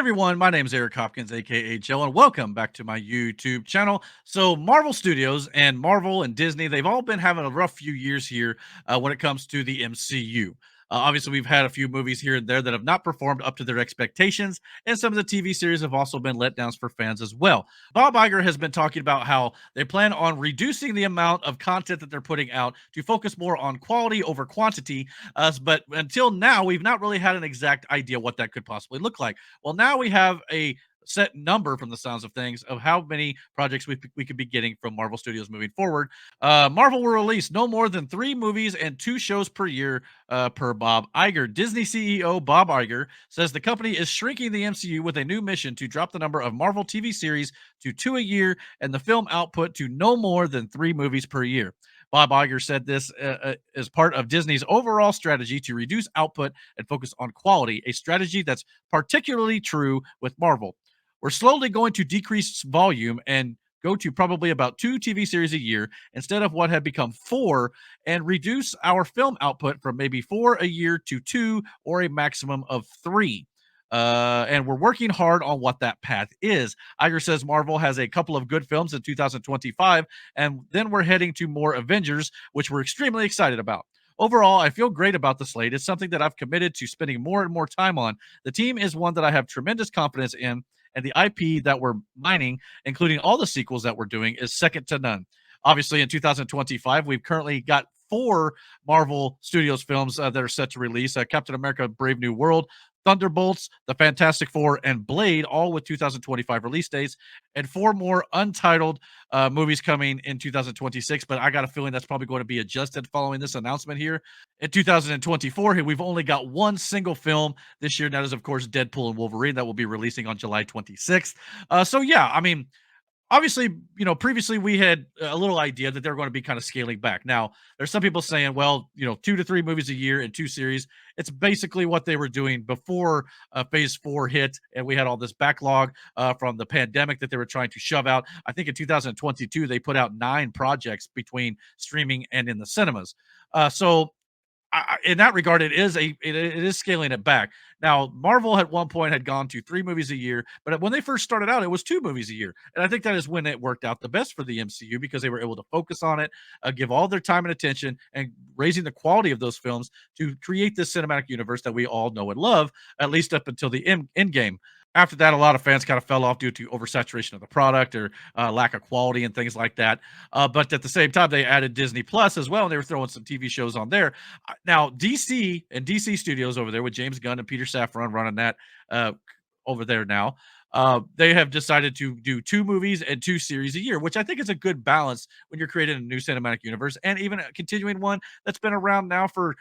Everyone, my name is Eric Hopkins, aka JEL, and welcome back to my YouTube channel. So, Marvel Studios and Marvel and Disney, they've all been having a rough few years here when it comes to the MCU. Obviously, we've had a few movies here and there that have not performed up to their expectations, and some of the TV series have also been letdowns for fans as well. Bob Iger has been talking about how they plan on reducing the amount of content that they're putting out to focus more on quality over quantity. But until now, we've not really had an exact idea what that could possibly look like. Well, now we have a set number from the sounds of things of how many projects we could be getting from Marvel Studios moving forward. Marvel will release no more than 3 movies and 2 shows per year, per Bob Iger. Disney CEO Bob Iger says the company is shrinking the MCU with a new mission to drop the number of Marvel TV series to 2 a year and the film output to no more than 3 movies per year. Bob Iger said this as part of Disney's overall strategy to reduce output and focus on quality, a strategy that's particularly true with Marvel. We're slowly going to decrease volume and go to probably about 2 TV series a year instead of what had become 4, and reduce our film output from maybe 4 a year to 2 or a maximum of 3. And we're working hard on what that path is. Iger says Marvel has a couple of good films in 2025, and then we're heading to more Avengers, which we're extremely excited about. Overall, I feel great about the slate. It's something that I've committed to spending more and more time on. The team is one that I have tremendous confidence in, and the IP that we're mining, including all the sequels that we're doing, is second to none. Obviously, in 2025, we've currently got 4 Marvel Studios films that are set to release: Captain America Brave New World, Thunderbolts, The Fantastic Four, and Blade, all with 2025 release dates, and 4 more untitled movies coming in 2026. But I got a feeling that's probably going to be adjusted following this announcement here. In 2024, we've only got one single film this year. And that is, of course, Deadpool and Wolverine, that will be releasing on July 26th. So, yeah, I mean, obviously, previously we had a little idea that they're going to be kind of scaling back. Now, there's some people saying, well, 2 to 3 movies a year and 2 series. It's basically what they were doing before Phase 4 hit, and we had all this backlog from the pandemic that they were trying to shove out. I think in 2022 they put out 9 projects between streaming and in the cinemas. So in that regard, it is scaling it back. Now, Marvel at one point had gone to 3 movies a year, but when they first started out, it was 2 movies a year, and I think that is when it worked out the best for the MCU because they were able to focus on it, give all their time and attention, and raising the quality of those films to create this cinematic universe that we all know and love, at least up until the end game. After that, a lot of fans kind of fell off due to oversaturation of the product or lack of quality and things like that. But at the same time, they added Disney Plus as well, and they were throwing some TV shows on there. Now, DC and DC Studios over there with James Gunn and Peter Safran running that uh, over there now. They have decided to do 2 movies and 2 series a year, which I think is a good balance when you're creating a new cinematic universe and even continuing one that's been around now for,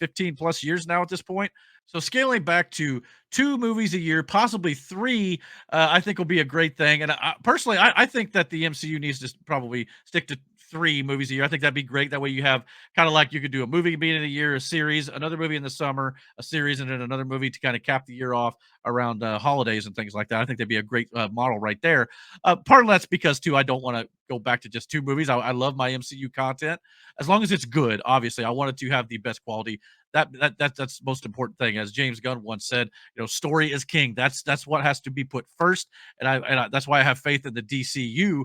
15 plus years now at this point. So scaling back to 2 movies a year, possibly 3, I think will be a great thing. And personally, I think that the MCU needs to probably stick to 3 movies a year. I think that'd be great. That way you have kind of like you could do a movie beginning of the year, a series, another movie in the summer, a series, and then another movie to kind of cap the year off around holidays and things like that. I think that'd be a great model right there. Part of that's because too I don't want to go back to just 2 movies. I love my MCU content as long as it's good. Obviously, I want it to have the best quality. That's the most important thing. As James Gunn once said, story is king. That's what has to be put first, and that's why I have faith in the DCU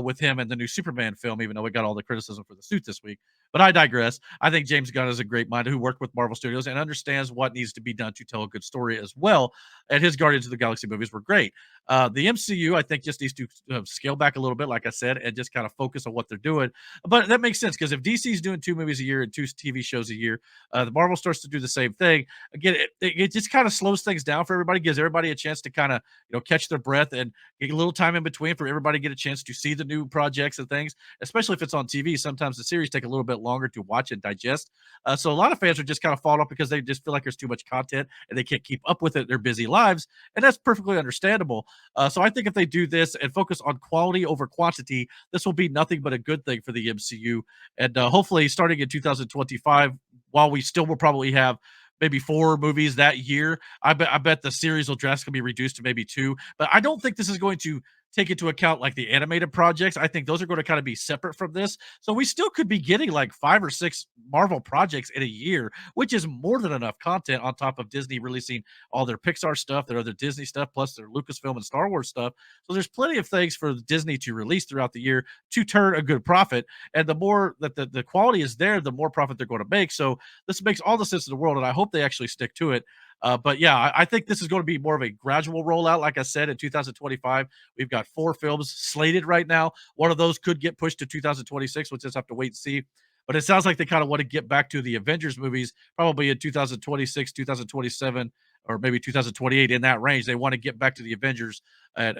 with him and the new Superman film, even though we got all the criticism for the suit this week. But I digress. I think James Gunn is a great mind who worked with Marvel Studios and understands what needs to be done to tell a good story as well. And his Guardians of the Galaxy movies were great. The MCU, I think, just needs to scale back a little bit, like I said, and just kind of focus on what they're doing. But that makes sense because if DC's doing 2 movies a year and 2 TV shows a year, the Marvel starts to do the same thing. Again, it just kind of slows things down for everybody, gives everybody a chance to kind of catch their breath and get a little time in between for everybody to get a chance to see the new projects and things. Especially if it's on TV, sometimes the series take a little bit longer to watch and digest. So a lot of fans are just kind of fall off because they just feel like there's too much content and they can't keep up with it in their busy lives, and that's perfectly understandable. So I think if they do this and focus on quality over quantity, this will be nothing but a good thing for the MCU. And hopefully, starting in 2025, while we still will probably have maybe 4 movies that year, I bet the series will drastically be reduced to maybe 2. But I don't think this is going to take into account like the animated projects, I think those are going to kind of be separate from this. So we still could be getting like 5 or 6 Marvel projects in a year, which is more than enough content on top of Disney releasing all their Pixar stuff, their other Disney stuff, plus their Lucasfilm and Star Wars stuff. So there's plenty of things for Disney to release throughout the year to turn a good profit. And the more that the quality is there, the more profit they're going to make. So this makes all the sense in the world, and I hope they actually stick to it. But yeah, I think this is going to be more of a gradual rollout. Like I said, in 2025, we've got 4 films slated right now. One of those could get pushed to 2026. We'll just have to wait and see. But it sounds like they kind of want to get back to the Avengers movies probably in 2026, 2027, or maybe 2028, in that range. They want to get back to the Avengers and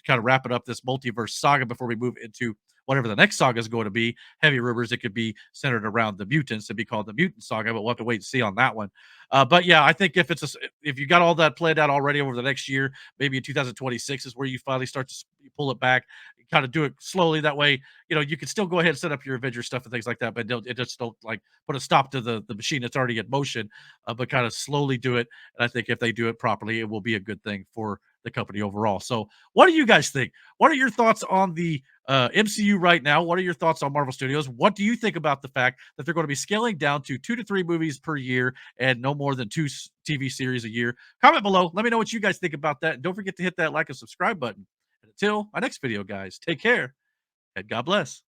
kind of wrap it up, this multiverse saga, before we move into whatever the next saga is going to be. Heavy rumors it could be centered around the mutants to be called the Mutant Saga, but we'll have to wait and see on that one. But yeah, I think if you got all that planned out already over the next year, maybe in 2026 is where you finally start to pull it back, kind of do it slowly. That way, you can still go ahead and set up your Avenger stuff and things like that, but it just don't like put a stop to the machine that's already in motion, but kind of slowly do it. And I think if they do it properly, it will be a good thing for the company overall. So, what do you guys think? What are your thoughts on the MCU right now? What are your thoughts on Marvel Studios? What do you think about the fact that they're going to be scaling down to 2 to 3 movies per year and no more than 2 TV series a year? Comment below. Let me know what you guys think about that. And don't forget to hit that like and subscribe button. And until my next video, guys, take care and God bless.